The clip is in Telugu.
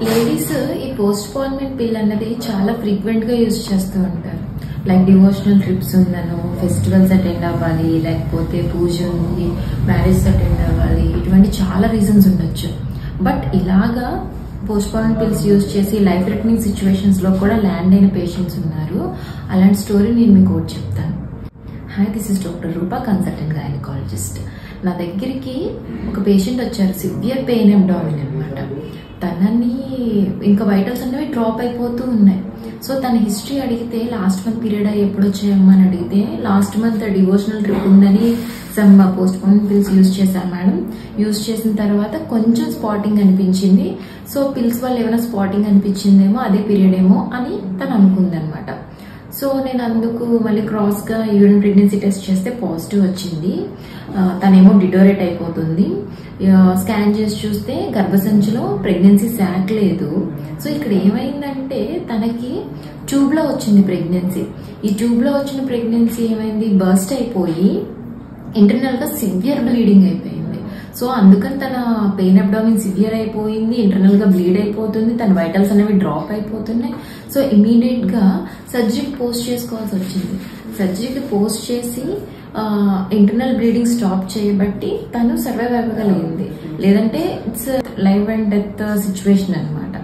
లేడీస్ ఈ పోస్ట్ పోన్మెంట్ పిల్ అన్నది చాలా ఫ్రీక్వెంట్ గా యూజ్ చేస్తూ ఉంటారు. లైక్ డివోషనల్ ట్రిప్స్ ఉందను, ఫెస్టివల్స్ అటెండ్ అవ్వాలి, లేకపోతే పూజ ఉంది, మ్యారేజ్ అటెండ్ అవ్వాలి, ఇటువంటి చాలా రీజన్స్ ఉండొచ్చు. బట్ ఇలాగా పోస్ట్ పోన్మెంట్ పిల్స్ యూజ్ చేసి లైఫ్ థ్రెటనింగ్ సిచ్యువేషన్స్ లో కూడా ల్యాండ్ అయిన పేషెంట్స్ ఉన్నారు. అలాంటి స్టోరీ నేను మీకు ఒకటి చెప్తాను. Hi, this is doctor Roopa, consultant gynaecologist. నా దగ్గరికి ఒక పేషెంట్ వచ్చారు, సివియర్ పెయిన్ అబ్డామిన్ అనమాట. తనని ఇంకా వైటల్స్ అనేవి డ్రాప్ అయిపోతూ ఉన్నాయి. సో తన హిస్టరీ అడిగితే లాస్ట్ మంత్ పీరియడ్ ఎప్పుడు వచ్చాయమ్మా అని అడిగితే లాస్ట్ మంత్ డివోషనల్ ట్రిప్ ఉందని some post phone pills use చేశాను మేడం. యూజ్ చేసిన తర్వాత కొంచెం స్పాటింగ్ అనిపించింది. సో పిల్స్ వల్ల ఏమైనా స్పాటింగ్ అనిపించిందేమో, అదే పీరియడ్ ఏమో అని తను అనుకుంది అనమాట. సో నేను అందుకు మళ్ళీ క్రాస్ గా యూరిన్ ప్రెగ్నెన్సీ టెస్ట్ చేస్తే పాజిటివ్ వచ్చింది. తనేమో డిటోరేట్ అయిపోతుంది. స్కాన్ చేసి చూస్తే గర్భసంచిలో ప్రెగ్నెన్సీ శాక్ లేదు. సో ఇక్కడ ఏమైందంటే తనకి ట్యూబ్ లో వచ్చింది ప్రెగ్నెన్సీ. ఈ ట్యూబ్ లో వచ్చిన ప్రెగ్నెన్సీ ఏమైంది, బర్స్ట్ అయిపోయి ఇంటర్నల్ గా సివియర్ బ్లీడింగ్ అయిపోయింది. సో అందుకని తన పెయిన్ అబ్డామిన్ సివియర్ అయిపోయింది, ఇంటర్నల్ గా బ్లీడ్ అయిపోతుంది, తన వైటల్స్ అనేవి డ్రాప్ అయిపోతున్నాయి. సో ఇమీడియట్ గా సర్జరీకి పోస్ట్ చేసుకోవాల్సి వచ్చింది. సర్జరీకి పోస్ట్ చేసి ఇంటర్నల్ బ్లీడింగ్ స్టాప్ చేయబట్టి తను సర్వైవ్ అవ్వగలిగింది. లేదంటే it's life and death situation అనమాట.